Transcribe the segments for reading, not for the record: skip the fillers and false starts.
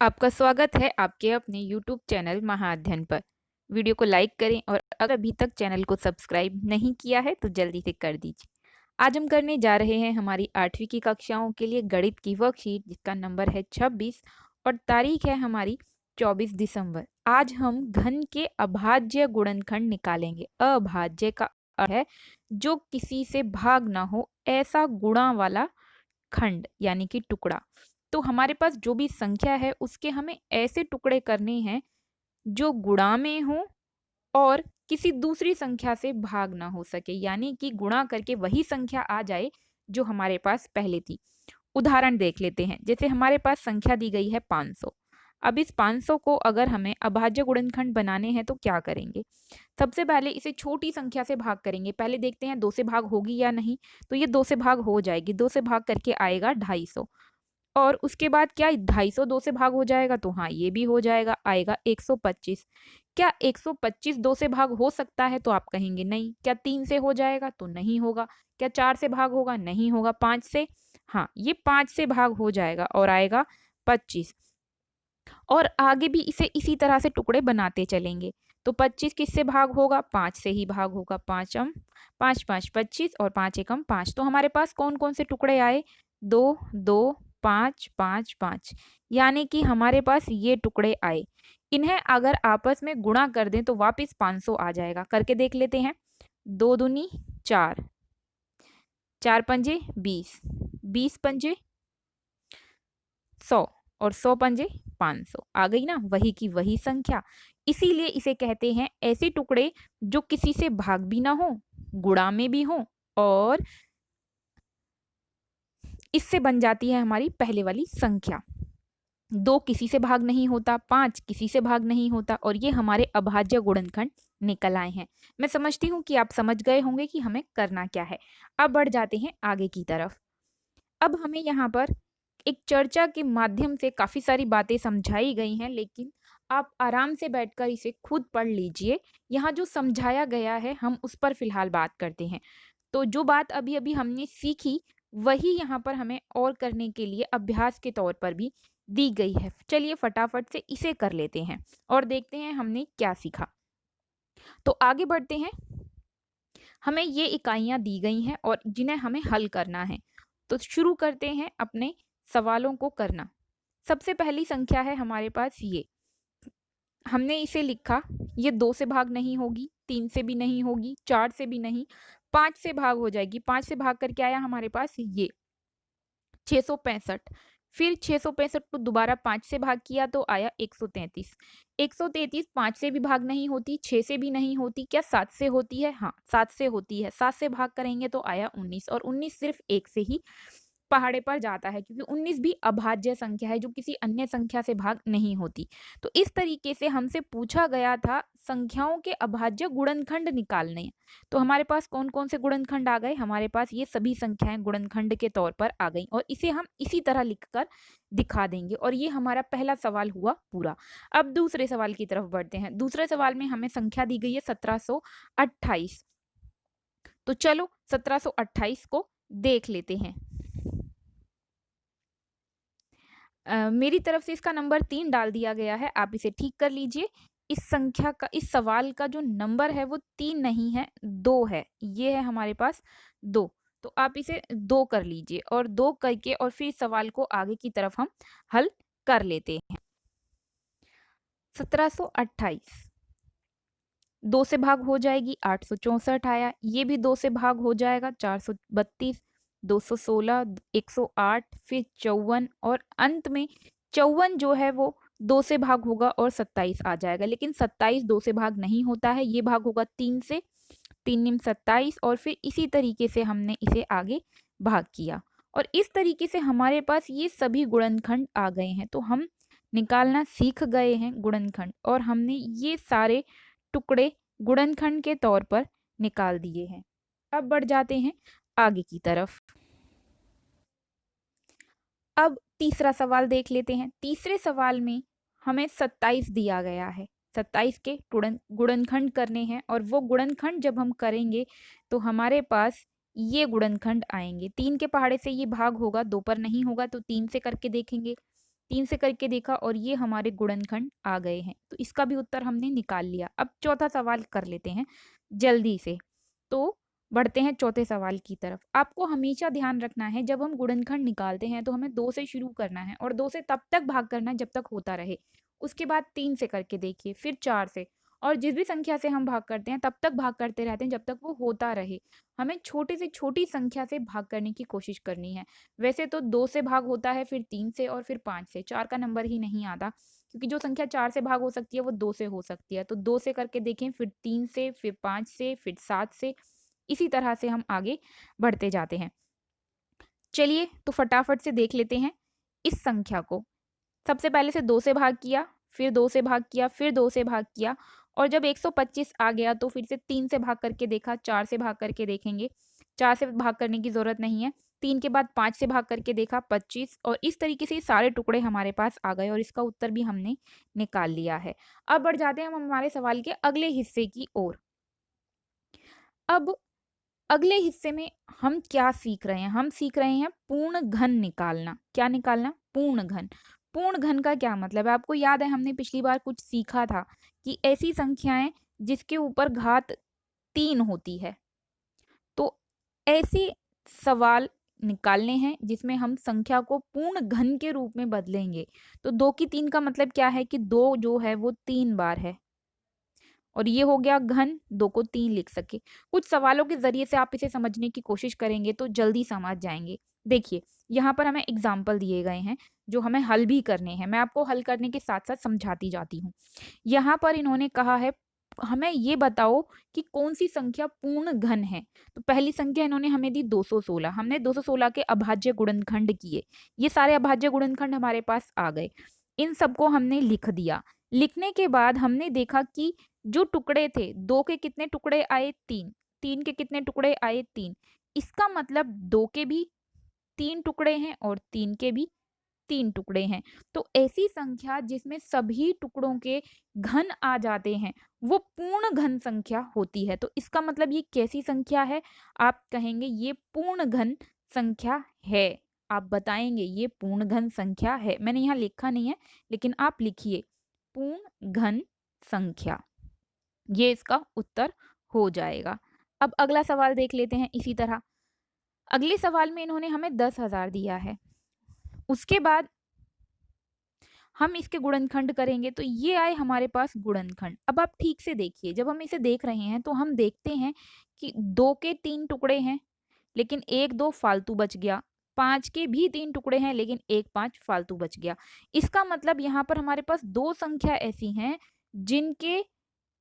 आपका स्वागत है आपके अपने YouTube चैनल महाअध्ययन पर। वीडियो को लाइक करें और अगर अभी तक चैनल को सब्सक्राइब नहीं किया है तो जल्दी से कर दीजिए। आज हम करने जा रहे हैं हमारी 8वीं की कक्षाओं के लिए गणित की वर्कशीट जिसका नंबर है 26 और तारीख है हमारी 24 दिसंबर। आज हम घन के अभाज्य गुणनखंड निकालेंगे। अभाज्य का अर्थ है जो किसी से भाग ना हो ऐसा गुणा वाला खंड यानी कि टुकड़ा। तो हमारे पास जो भी संख्या है उसके हमें ऐसे टुकड़े करने हैं जो गुणा में हो और किसी दूसरी संख्या से भाग ना हो सके, यानी कि गुणा करके वही संख्या आ जाए जो हमारे पास पहले थी। उदाहरण देख लेते हैं। जैसे हमारे पास संख्या दी गई है 500। अब इस 500 को अगर हमें अभाज्य गुणनखंड बनाने हैं तो क्या करेंगे? सबसे पहले इसे छोटी संख्या से भाग करेंगे। पहले देखते हैं 2 से भाग होगी या नहीं। तो ये 2 से भाग हो जाएगी। 2 से भाग करके आएगा 250 और उसके बाद क्या 250 2 से भाग हो जाएगा? तो हाँ, ये भी हो जाएगा, आएगा 125। क्या 125 2 से भाग हो सकता है? तो आप कहेंगे नहीं। क्या 3 से हो जाएगा? तो नहीं होगा। क्या 4 से भाग होगा? नहीं होगा। 5 से? हाँ, ये 5 से भाग हो जाएगा और आएगा 25। और आगे भी इसे इसी तरह से टुकड़े बनाते चलेंगे। तो 25 किससे भाग होगा? 5 से ही भाग होगा। 5 5 25 और 5 एकम 5। तो हमारे पास कौन कौन से टुकड़े आए? 2 2 5 5 5, यानी कि हमारे पास ये टुकड़े आए। इन्हें अगर आपस में गुणा कर दें तो वापस 500 आ जाएगा। करके देख लेते हैं। 2 दूनी 4, 4 पंजे 20, 20 पंजे 100 और 100 पंजे 500। आ गई ना वही की वही संख्या। इसीलिए इसे कहते हैं ऐसे टुकड़े जो किसी से भाग भी ना हो, गुणा में भी हो और इससे बन जाती है हमारी पहले वाली संख्या। 2 किसी से भाग नहीं होता, 5 किसी से भाग नहीं होता और ये हमारे अभाज्य गुणनखंड निकल आए हैं। मैं समझती हूँ कि आप समझ गए होंगे कि हमें करना क्या है। अब बढ़ जाते हैं आगे की तरफ। अब हमें यहाँ पर एक चर्चा के माध्यम से काफ़ी सारी बातें समझाई गई हैं, लेकिन आप आराम से बैठकर इसे खुद पढ़ लीजिए। यहाँ जो समझाया गया है हम उस पर फिलहाल बात करते हैं। तो जो बात अभी-अभी हमने सीखी वही यहाँ पर हमें और करने के लिए अभ्यास के तौर पर भी दी गई है। चलिए फटाफट से इसे कर लेते हैं और देखते हैं हमने क्या सीखा। तो आगे बढ़ते हैं। हमें ये इकाइयाँ दी गई हैं और जिन्हें हमें हल करना है। तो शुरू करते हैं अपने सवालों को करना। सबसे पहली संख्या है हमारे पास ये। हमने इसे लिखा, ये 2 से भाग नहीं होगी, 3 से भी नहीं होगी, 4 से भी नहीं, 5 से भाग हो जाएगी। 5 से भाग करके आया हमारे पास ये 665। फिर 665 को दोबारा 5 से भाग किया तो आया 133। 133 5 से भी भाग नहीं होती, 6 से भी नहीं होती, क्या 7 से होती है? हाँ, 7 से होती है। 7 से भाग करेंगे तो आया 19 और 19 सिर्फ 1 से ही पहाड़े पर जाता है क्योंकि 19 भी अभाज्य संख्या है जो किसी अन्य संख्या से भाग नहीं होती। तो इस तरीके से हमसे पूछा गया था संख्याओं के अभाज्य गुणनखंड निकालने हैं। तो हमारे पास कौन-कौन से गुणनखंड आ गए? हमारे पास ये सभी संख्याएँ गुणनखंड के तौर पर आ गईं और इसे हम इसी तरह लिखकर दिखा देंगे और ये हमारा पहला सवाल हुआ पूरा। अब दूसरे सवाल की तरफ बढ़ते हैं। दूसरे सवाल में हमें संख्या दी गई है 1728। तो चलो 1728 को देख लेते हैं। मेरी तरफ से इसका नंबर 3 डाल दिया गया है, आप इसे ठीक कर लीजिए। इस सवाल का जो नंबर है वो 3 नहीं है, 2 है। ये है हमारे पास 2। तो आप इसे 2 कर लीजिए और 2 करके और फिर इस सवाल को आगे की तरफ हम हल कर लेते हैं। 1728 2 से भाग हो जाएगी, 864 आया। ये भी 2 से भाग हो जाएगा, 432, 216, 108, फिर 54 और अंत में 54 जो है वो 2 से भाग होगा और 27 आ जाएगा। लेकिन 27 2 से भाग नहीं होता है, ये भाग होगा 3 से, 3 निम 27 और फिर इसी तरीके से हमने इसे आगे भाग किया। और इस तरीके से हमारे पास ये सभी गुणनखंड आ गए हैं। तो हम निकालना सीख गए हैं गुणनखंड और हमने ये सारे टुकड़े गुणनखंड के तौर पर निकाल दिए हैं। अब बढ़ जाते हैं आगे की तरफ। अब तीसरा सवाल देख लेते हैं। तीसरे सवाल में हमें 27 दिया गया है। 27 के गुणनखंड करने हैं और वो गुणनखंड जब हम करेंगे तो हमारे पास ये गुणनखंड आएंगे। 3 के पहाड़े से ये भाग होगा, 2 पर नहीं होगा तो 3 से करके देखेंगे। 3 से करके देखा और ये हमारे गुणनखंड आ गए हैं। तो इसका भी उत्तर हमने निकाल लिया। अब चौथा सवाल कर लेते हैं जल्दी से। तो बढ़ते हैं चौथे सवाल की तरफ। आपको हमेशा ध्यान रखना है जब हम गुणनखंड निकालते हैं तो हमें 2 से शुरू करना है और 2 से तब तक भाग करना है जब तक होता रहे। उसके बाद 3 से करके देखिए, फिर 4 से, और जिस भी संख्या से हम भाग करते हैं तब तक भाग करते रहते हैं जब तक वो होता रहे। हमें छोटी से छोटी संख्या से भाग करने की कोशिश करनी है। वैसे तो 2 से भाग होता है, फिर 3 से और फिर 5 से। 4 का नंबर ही नहीं आता क्योंकि जो संख्या 4 से भाग हो सकती है वो 2 से हो सकती है। तो 2 से करके देखें, फिर 3 से, फिर 5 से, फिर 7 से। इसी तरह से हम आगे बढ़ते जाते हैं। चलिए तो फटाफट से देख लेते हैं इस संख्या को। सबसे पहले से 2 से भाग किया, फिर 2 से भाग किया, फिर 2 से भाग किया, और जब 125 आ गया तो फिर से 3 से भाग करके देखा, 4 से भाग करके देखेंगे। 4 से भाग करने की ज़रूरत नहीं है। 3 के बाद 5 से भाग करके देखा, 25, और इस तरीके से ये सारे टुकड़े हमारे पास आ गए और इसका उत्तर भी हमने निकाल लिया है। अब बढ़ जाते हैं हम हमारे सवाल के अगले हिस्से की ओर। अब अगले हिस्से में हम क्या सीख रहे हैं? हम सीख रहे हैं पूर्ण घन निकालना। क्या निकालना? पूर्ण घन। पूर्ण घन का क्या मतलब है? आपको याद है हमने पिछली बार कुछ सीखा था कि ऐसी संख्याएं जिसके ऊपर घात 3 होती है। तो ऐसे सवाल निकालने हैं जिसमें हम संख्या को पूर्ण घन के रूप में बदलेंगे। तो 2 की 3 का मतलब क्या है कि 2 जो है वो 3 बार है। और ये हो गया घन, 2 को 3 लिख सके। कुछ सवालों के ज़रिए से आप इसे समझने की कोशिश करेंगे तो जल्दी समझ जाएँगे। देखिए, यहाँ पर हमें एग्ज़ाम्पल दिए गए हैं, जो हमें हल भी करने हैं। मैं आपको हल करने के साथ-साथ समझाती जाती हूँ। यहाँ पर इन्होंने कहा है, हमें ये बताओ कि कौन-सी संख्या पूर्ण घन है। तो पहली संख्या इन्होंने हमें दी 216। हमने 216 के अभाज्य गुणनखंड किए। ये सारे अभाज्य गुणनखंड हमारे पास आ गए। इन सबको हमने लिख दिया। लिखने के बाद हमने देखा कि जो टुकड़े थे, 2 के कितने टुकड़े आए? 3, 3 के कितने टुकड़े आए? 3। इसका मतलब 2 के भी 3 टुकड़े हैं और 3 के भी 3 टुकड़े हैं। तो ऐसी संख्या जिसमें सभी टुकड़ों के घन आ जाते हैं, वो पूर्ण घन संख्या होती है। तो इसका मतलब ये कैसी संख्या है? आप कहेंगे ये पूर्ण घन संख्या है। आप बताएँगे ये पूर्ण घन संख्या है। मैंने यहाँ लिखा नहीं है, लेकिन आप लिखिए पूर्ण घन संख्या। ये इसका उत्तर हो जाएगा। अब अगला सवाल देख लेते हैं इसी तरह। अगले सवाल में इन्होंने हमें 10,000 दिया है। उसके बाद हम इसके गुणनखंड करेंगे तो ये आए हमारे पास गुणनखंड। अब आप ठीक से देखिए, जब हम इसे देख रहे हैं तो हम देखते हैं कि 2 के 3 टुकड़े हैं, लेकिन 1-2 फालतू बच गया। 5 के भी 3 टुकड़े हैं, लेकिन 1-5 फालतू बच गया। इसका मतलब यहाँ पर हमारे पास 2 संख्या ऐसी हैं जिनके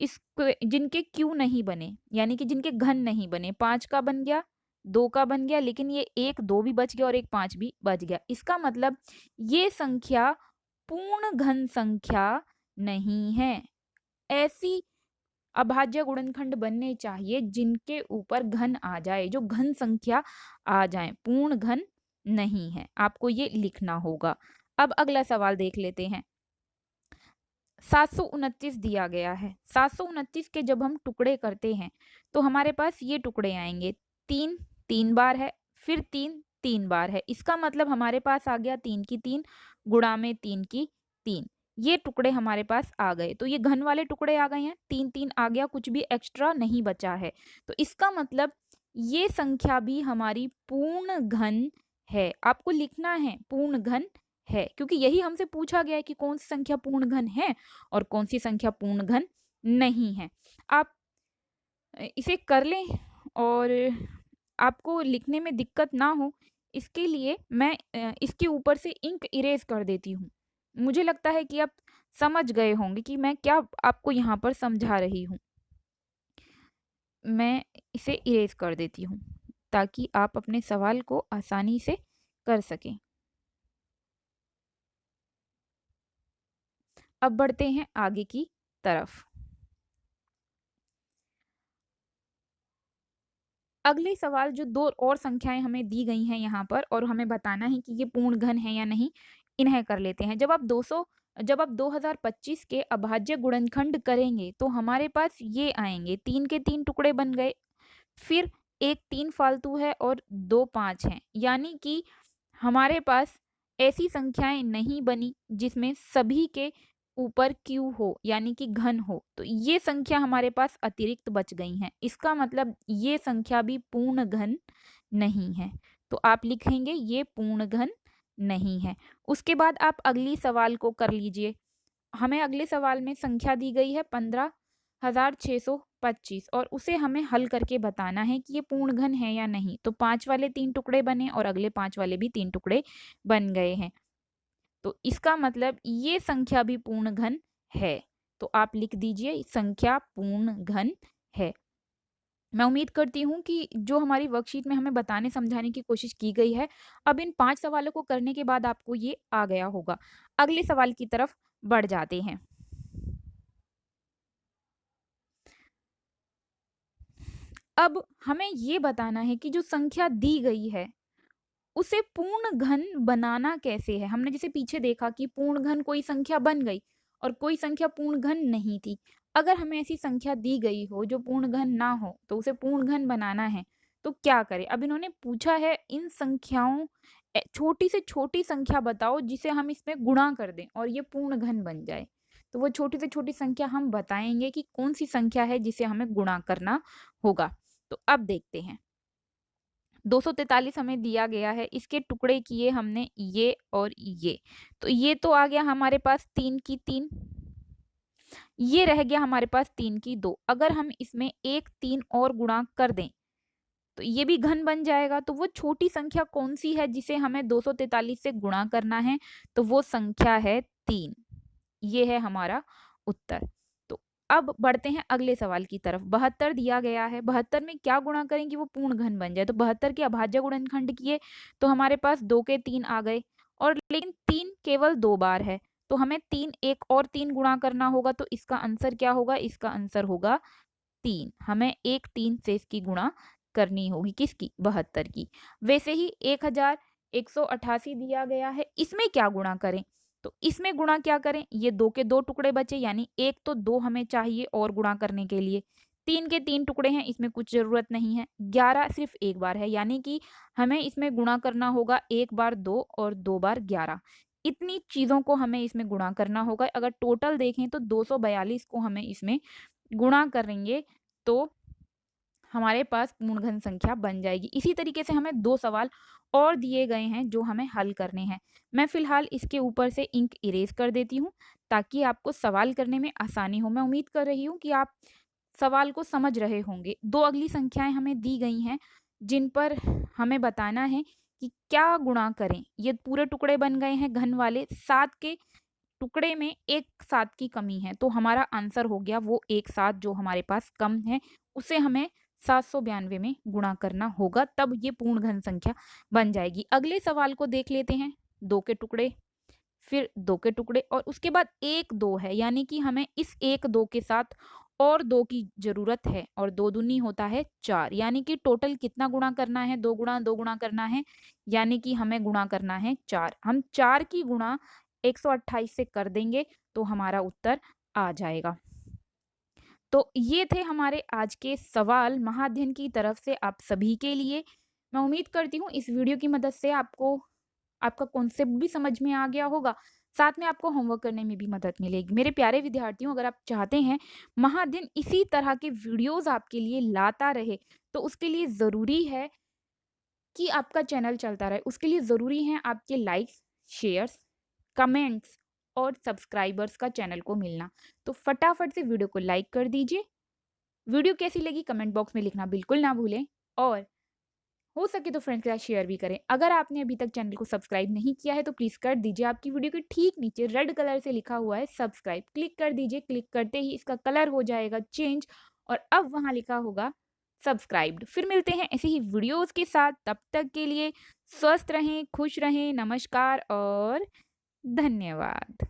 जिनके क्यू नहीं बने, यानी कि जिनके घन नहीं बने। 5 का बन गया, 2 का बन गया, लेकिन ये 1 2 भी बच गया और 1 5 भी बच गया। इसका मतलब ये संख्या पूर्ण घन संख्या नहीं है। ऐसी अभाज्य गुणनखंड बनने चाहिए जिनके ऊपर घन आ जाए, जो घन संख्या आ जाए, पूर्ण घन नहीं है। आपको ये लिखना होगा। अब अगला सवाल देख लेते हैं। 729 दिया गया है। 729 के जब हम टुकड़े करते हैं तो हमारे पास ये टुकड़े आएंगे। 3 3 बार है, फिर 3 3 बार है। इसका मतलब हमारे पास आ गया 3 की 3 गुणा में 3 की 3। ये टुकड़े हमारे पास आ गए। तो ये घन वाले टुकड़े आ गए हैं। 3 3 आ गया, कुछ भी एक्स्ट्रा नहीं बचा है। तो इसका मतलब ये संख्या भी हमारी पूर्ण घन है। आपको लिखना है पूर्ण घन है, क्योंकि यही हमसे पूछा गया है कि कौन सी संख्या पूर्ण घन है और कौन सी संख्या पूर्ण घन नहीं है। आप इसे कर लें और आपको लिखने में दिक्कत ना हो, इसके लिए मैं इसके ऊपर से इंक इरेज कर देती हूँ। मुझे लगता है कि आप समझ गए होंगे कि मैं क्या आपको यहाँ पर समझा रही हूँ। मैं इसे इरेज कर देती हूँ ताकि आप अपने सवाल को आसानी से कर सकें। अब बढ़ते हैं आगे की तरफ। अगले सवाल जो 2 और संख्याएं हमें दी गई हैं यहाँ पर और हमें बताना है कि ये पूर्ण घन है या नहीं, इन्हें कर लेते हैं। जब आप 2025 के अभाज्य गुणनखंड करेंगे तो हमारे पास ये आएंगे। 3 के 3 टुकड़े बन गए, फिर एक 3 फालतू है और 2 5 हैं, यानी कि हमारे पास ऐसी संख्याएं नहीं बनी जिसमें सभी के ऊपर q हो यानी कि घन हो, तो ये संख्या हमारे पास अतिरिक्त बच गई हैं। इसका मतलब ये संख्या भी पूर्ण घन नहीं है, तो आप लिखेंगे ये पूर्ण घन नहीं है। उसके बाद आप अगली सवाल को कर लीजिए। हमें अगले सवाल में संख्या दी गई है 15,625 और उसे हमें हल करके बताना है कि ये पूर्ण घन है या नहीं। तो 5 वाले 3 टुकड़े बने और अगले 5 वाले भी 3 टुकड़े बन गए हैं, तो इसका मतलब ये संख्या भी पूर्ण घन है। तो आप लिख दीजिए संख्या पूर्ण घन है। मैं उम्मीद करती हूँ कि जो हमारी वर्कशीट में हमें बताने समझाने की कोशिश की गई है, अब इन 5 सवालों को करने के बाद आपको ये आ गया होगा। अगले सवाल की तरफ बढ़ जाते हैं। अब हमें ये बताना है कि जो संख्या दी गई है उसे पूर्ण घन बनाना कैसे है। हमने जैसे पीछे देखा कि पूर्ण घन कोई संख्या बन गई और कोई संख्या पूर्ण घन नहीं थी। अगर हमें ऐसी संख्या दी गई हो जो पूर्ण घन ना हो तो उसे पूर्ण घन बनाना है तो क्या करें। अब इन्होंने पूछा है इन संख्याओं छोटी से छोटी संख्या बताओ जिसे हम इसमें गुणा कर दें और ये पूर्ण घन बन जाए। तो वो छोटी से छोटी संख्या हम बताएंगे कि कौन सी संख्या है जिसे हमें गुणा करना होगा। तो अब देखते हैं। 243 हमें दिया गया है, इसके टुकड़े किए हमने ये और ये, तो ये तो आ गया हमारे पास 3 की 3, ये रह गया हमारे पास 3 की 2। अगर हम इसमें 1 3 और गुणा कर दें तो ये भी घन बन जाएगा। तो वो छोटी संख्या कौन सी है जिसे हमें 243 से गुणा करना है, तो वो संख्या है 3। ये है हमारा उत्तर। तो अब बढ़ते हैं अगले सवाल की तरफ। 72 दिया गया है, 72 में क्या गुणा करें कि वो पूर्ण घन बन जाए। तो 72 के अभाज्य गुणनखंड किए तो हमारे पास 2 के 3 आ गए, और लेकिन 3 केवल 2 बार है तो हमें 3 एक और 3 गुणा करना होगा। तो इसका आंसर क्या होगा, इसका आंसर होगा 3। हमें 1 3 से इसकी गुणा करनी होगी, किसकी, 72 की। वैसे ही 1188 दिया गया है, इसमें क्या गुणा करें। तो इसमें गुणा क्या करें, ये 2 के 2 टुकड़े बचे यानी 1 तो 2 हमें चाहिए और गुणा करने के लिए। 3 के 3 टुकड़े हैं, इसमें कुछ जरूरत नहीं है। 11 सिर्फ एक बार है यानी कि हमें इसमें गुणा करना होगा 1 बार 2 और 2 बार 11। इतनी चीजों को हमें इसमें गुणा करना होगा। अगर टोटल देखें तो 242 को हमें इसमें गुणा करेंगे तो हमारे पास पूर्ण घन संख्या बन जाएगी। इसी तरीके से हमें 2 सवाल और दिए गए हैं जो हमें हल करने हैं। मैं फिलहाल इसके ऊपर से इंक इरेज कर देती हूँ ताकि आपको सवाल करने में आसानी हो। मैं उम्मीद कर रही हूँ कि आप सवाल को समझ रहे होंगे। 2 अगली संख्याएं हमें दी गई हैं जिन पर हमें बताना है कि क्या गुणा करें। ये पूरे टुकड़े बन गए हैं घन वाले, 7 के टुकड़े में एक 7 की कमी है तो हमारा आंसर हो गया वो एक 7 जो हमारे पास कम है, उसे हमें 792 में गुणा करना होगा, तब ये पूर्ण घन संख्या बन जाएगी। अगले सवाल को देख लेते हैं। 2 के टुकड़े, फिर 2 के टुकड़े और उसके बाद 1 2 है यानी कि हमें इस 1 2 के साथ और 2 की जरूरत है और 2 दूनी होता है 4 यानी कि टोटल कितना गुणा करना है, 2 गुणा 2 गुणा करना है यानी कि हमें गुणा करना है 4। हम 4 की गुणा 128 से कर देंगे तो हमारा उत्तर आ जाएगा। तो ये थे हमारे आज के सवाल महाअध्ययन की तरफ से आप सभी के लिए। मैं उम्मीद करती हूँ इस वीडियो की मदद से आपको आपका कॉन्सेप्ट भी समझ में आ गया होगा, साथ में आपको होमवर्क करने में भी मदद मिलेगी। मेरे प्यारे विद्यार्थियों, अगर आप चाहते हैं महाअध्ययन इसी तरह के वीडियोस आपके लिए लाता रहे तो उसके लिए ज़रूरी है कि आपका चैनल चलता रहे। उसके लिए ज़रूरी है आपके लाइक्स, शेयर्स, कमेंट्स और सब्सक्राइबर्स का चैनल को मिलना। तो फटाफट से वीडियो को लाइक कर दीजिए। वीडियो कैसी लगी कमेंट बॉक्स में लिखना बिल्कुल ना भूलें और हो सके तो फ्रेंड्स के साथ शेयर भी करें। अगर आपने अभी तक चैनल को सब्सक्राइब नहीं किया है तो प्लीज़ कर दीजिए। आपकी वीडियो के ठीक नीचे रेड कलर से लिखा हुआ है सब्सक्राइब, क्लिक कर दीजिए। क्लिक करते ही इसका कलर हो जाएगा चेंज और अब वहाँ लिखा होगा सब्सक्राइब्ड। फिर मिलते हैं ऐसे ही वीडियोस के साथ, तब तक के लिए स्वस्थ रहें, खुश रहें, नमस्कार और धन्यवाद।